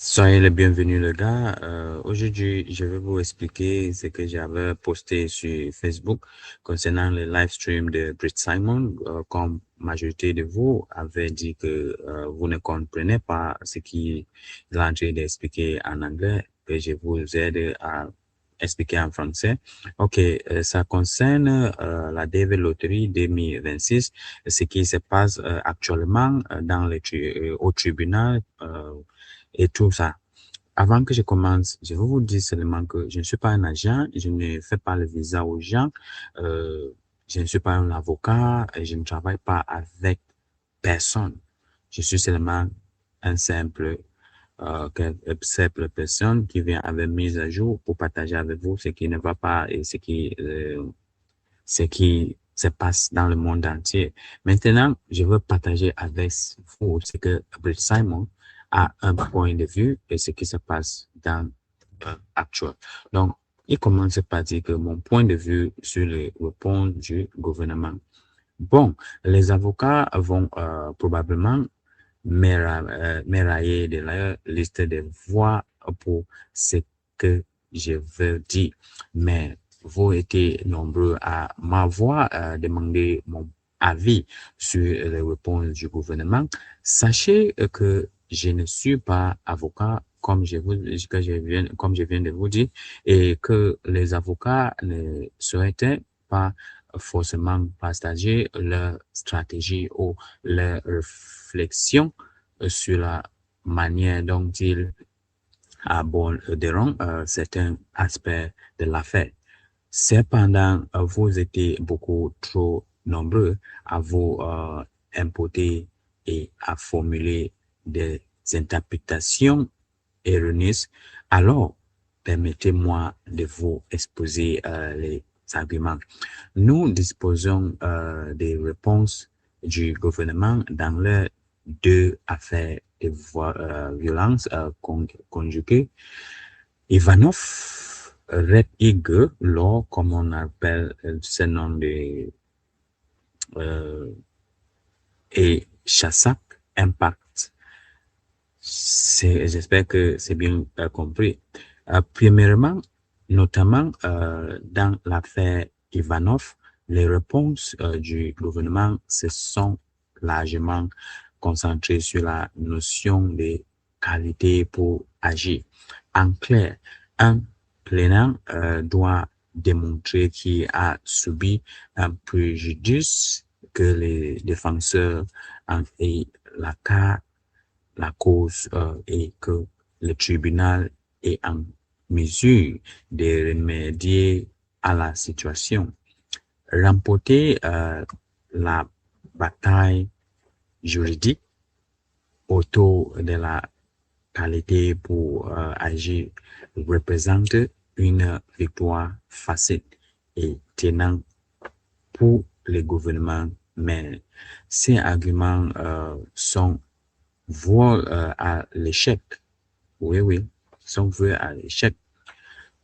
Soyez le bienvenu, les gars. Aujourd'hui, je vais vous expliquer ce que j'avais posté sur Facebook concernant le live stream de Brit Simon. Comme majorité de vous avez dit que vous ne comprenez pas ce qu'il est en train d'expliquer en anglais, que je vous aide à expliquer en français. OK, ça concerne la DV Loterie 2026, ce qui se passe actuellement dans au tribunal. Et tout ça. Avant que je commence, je veux vous dire seulement que je ne suis pas un agent, je ne fais pas le visa aux gens, je ne suis pas un avocat, et je ne travaille pas avec personne. Je suis seulement un simple personne qui vient avec mise à jour pour partager avec vous ce qui ne va pas et ce qui se passe dans le monde entier. Maintenant, je veux partager avec vous ce que Brit Simon a un point de vue et ce qui se passe dans actuel. Donc, il commence par dire que mon point de vue sur les réponses du gouvernement. Bon, les avocats vont probablement m'érailler de la liste des voix pour ce que je veux dire. Mais vous étiez nombreux à m'avoir demandé mon avis sur les réponses du gouvernement. Sachez que je ne suis pas avocat comme je viens de vous dire, et que les avocats ne souhaitaient pas forcément partager leur stratégie ou leur réflexion sur la manière dont ils aborderont certains aspects de l'affaire. Cependant, vous étiez beaucoup trop nombreux à vous imposer et à formuler des interprétations erronées. Alors, permettez-moi de vous exposer les arguments. Nous disposons des réponses du gouvernement dans les deux affaires de violence conjuguée. Ivanov, Red Eagle Law, comme on appelle ce nom de, et Chassac Impact. J'espère que c'est bien compris. Premièrement, notamment dans l'affaire Ivanov, les réponses du gouvernement se sont largement concentrées sur la notion de qualité pour agir. En clair, un plaignant doit démontrer qu'il a subi un préjudice que les défenseurs en fait la cause et que le tribunal est en mesure de remédier à la situation. Remporter la bataille juridique autour de la qualité pour agir représente une victoire facile et tenant pour le gouvernement, mais ces arguments sont voués à l'échec. Oui, oui, sont voués à l'échec.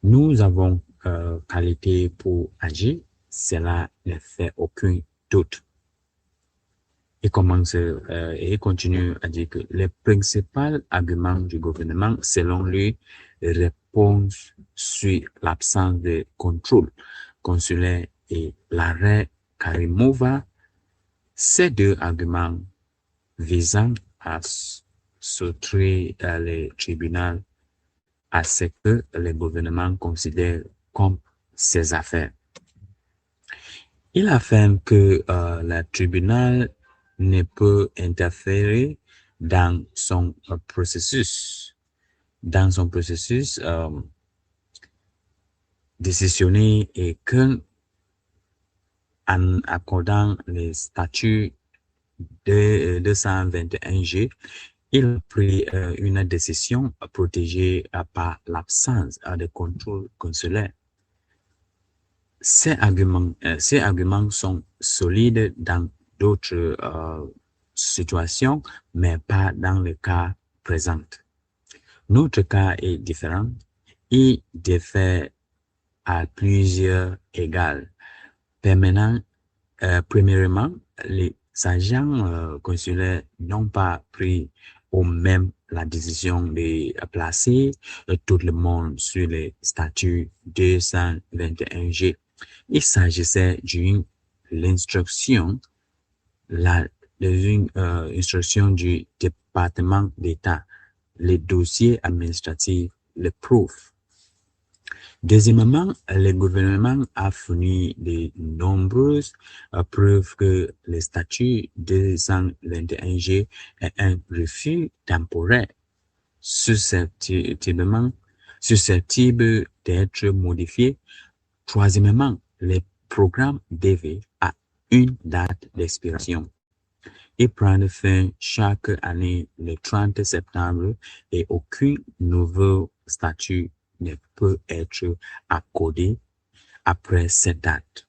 Nous avons qualité pour agir, cela ne fait aucun doute. Il commence et il continue à dire que les principaux arguments du gouvernement, selon lui, répondent sur l'absence de contrôle consulaire et l'arrêt Karimova. Ces deux arguments visant à soustraire le tribunal à ce que le gouvernement considère comme ses affaires. Il affirme que le tribunal ne peut interférer dans son processus, décisionnaire et qu'en accordant le statut de 221G, il a pris une décision protégée par l'absence de contrôle consulaire. Ces arguments sont solides dans d'autres situations, mais pas dans le cas présent. Notre cas est différent. Il diffère à plusieurs égards. Premièrement, les agents consulaires n'ont pas pris ou même la décision de placer tout le monde sur le statut 221G. Il s'agissait d'une instruction, d'une instruction du département d'État. Les dossiers administratifs le prouvent. Deuxièmement, le gouvernement a fourni de nombreuses preuves que le statut 221G est un refus temporaire susceptible d'être modifié. Troisièmement, les programmes DV à une date d'expiration et prendre fin chaque année le 30 septembre et aucun nouveau statut ne peut être accordé après cette date.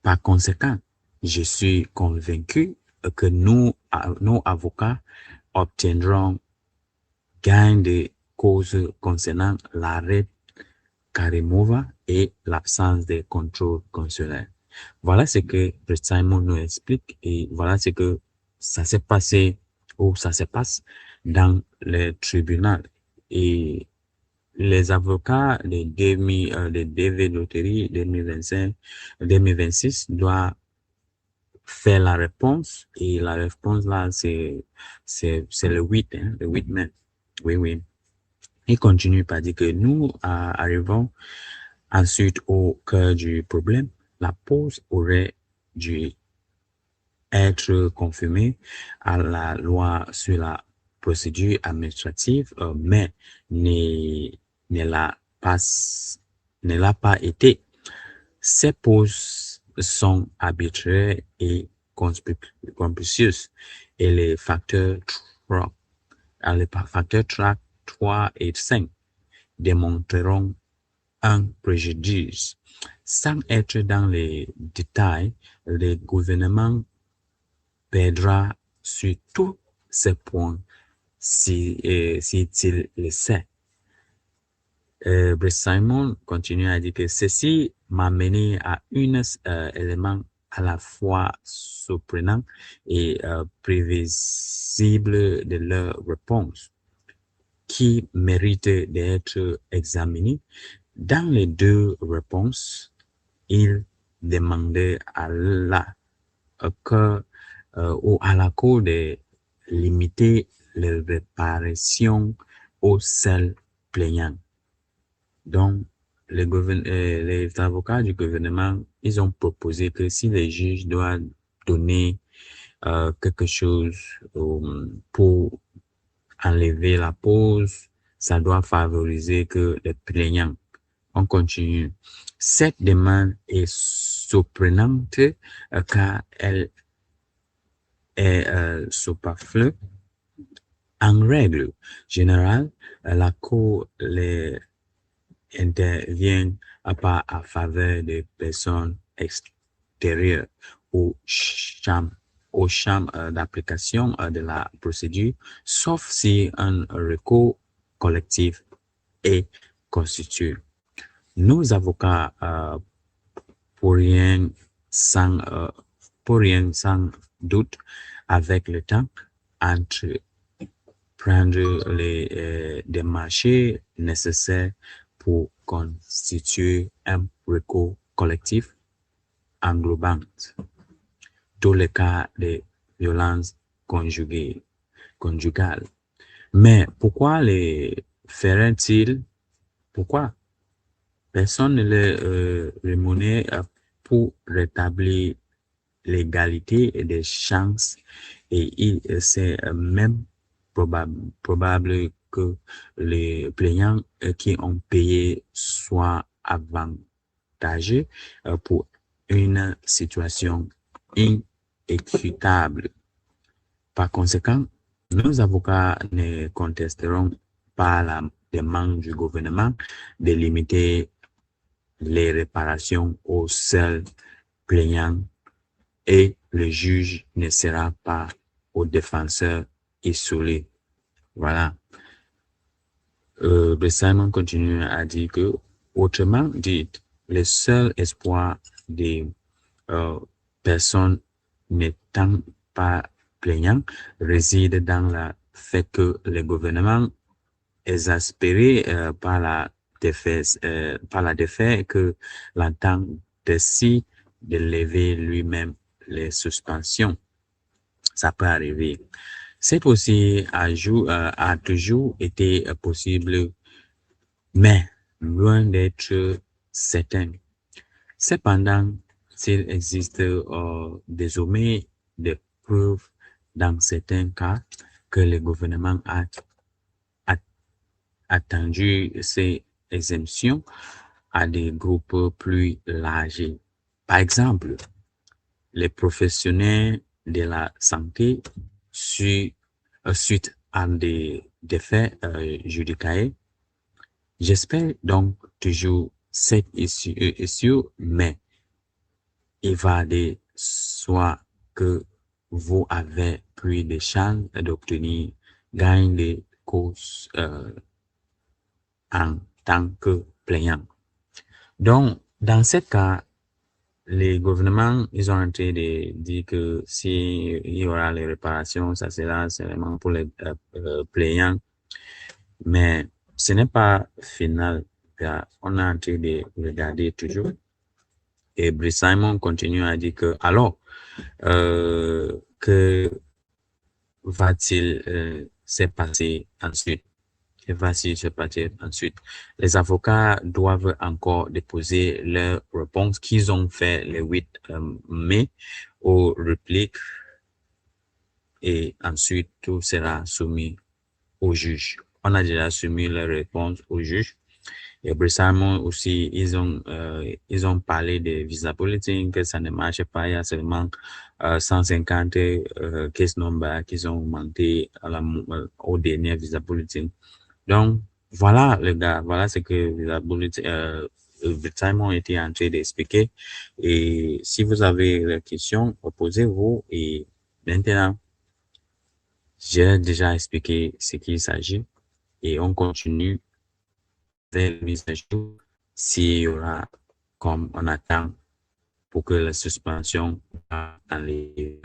Par conséquent, je suis convaincu que nos avocats obtiendront gain de cause concernant l'arrêt Karimova et l'absence de contrôle consulaire. Voilà ce que Brett Simon nous explique et voilà ce que ça s'est passé ou ça se passe dans le tribunal. Et les avocats de DV Loterie 2025-2026 doivent faire la réponse et la réponse là c'est le 8 mai. Oui. Il continue par dire que nous arrivons ensuite au cœur du problème. La pause aurait dû être confirmée à la loi sur la procédure administrative, mais ne l'a pas été. Ces pauses sont arbitraires et capricieuses et les facteurs track 3 et 5 démontreront un préjudice. Sans être dans les détails, le gouvernement perdra sur tous ces points s'il le sait. Brett Simon continue à dire que ceci m'a mené à un élément à la fois surprenant et prévisible de leur réponse qui mérite d'être examiné. Dans les deux réponses, il demandait à la Cour de limiter les réparations aux seuls plaignants. Donc, les avocats du gouvernement, ils ont proposé que si les juges doivent donner quelque chose pour enlever la pause, ça doit favoriser que les plaignants. On continue. Cette demande est surprenante car elle est superflue. En règle générale, la Cour intervient pas à faveur des personnes extérieures au champ d'application de la procédure, sauf si un recours collectif est constitué. Nos avocats, pour rien sans doute, avec le temps, prendre les démarches nécessaires pour constituer un recours collectif englobant tous les cas de violence conjugale. Mais pourquoi les ferait-il? Pourquoi? Personne ne les rémunère pour rétablir l'égalité des chances et c'est même probable que les plaignants qui ont payé soient avantagés pour une situation inéquitable. Par conséquent, nos avocats ne contesteront pas la demande du gouvernement de limiter les réparations aux seuls plaignants et le juge ne sera pas au défenseur isolé. Voilà. Simon continue à dire que, autrement dit, le seul espoir des personnes n'étant pas plaignant réside dans la fait que le gouvernement, exaspéré par la défaite, que l'entente décide de lever lui-même les suspensions. Ça peut arriver. Cette aussi a toujours été possible, mais loin d'être certain. Cependant, s'il existe désormais des preuves dans certains cas que le gouvernement a attendu ces exemptions à des groupes plus larges. Par exemple, les professionnels de la santé suite à des faits judiciaires. J'espère donc toujours cette issue, mais il va de soi que vous avez plus de chances d'obtenir gain de cause en tant que plaignant. Donc, dans ce cas, les gouvernements, ils ont en train de dire que si il y aura les réparations, ça sera seulement pour les plaignants. Mais ce n'est pas final, car on est en train de regarder toujours. Et Brice Simon continue à dire que, alors, que va-t-il se passer ensuite? Que va-t-il se passer ensuite? Les avocats doivent encore déposer leur réponse qu'ils ont fait le 8 mai aux répliques et ensuite tout sera soumis au juge. On a déjà soumis leur réponse au juge. Et récemment aussi, ils ont parlé de visa bulletin, que ça ne marche pas. Il y a seulement 150 case numbers qu'ils ont augmenté au dernier visa bulletin. Donc, voilà, les gars, voilà ce que visa bulletin, Simon était en train d'expliquer. Et si vous avez des questions, posez-vous. Et maintenant, j'ai déjà expliqué ce qu'il s'agit. Et on continue vers mise à jour s'il y aura comme on attend pour que la suspension dans les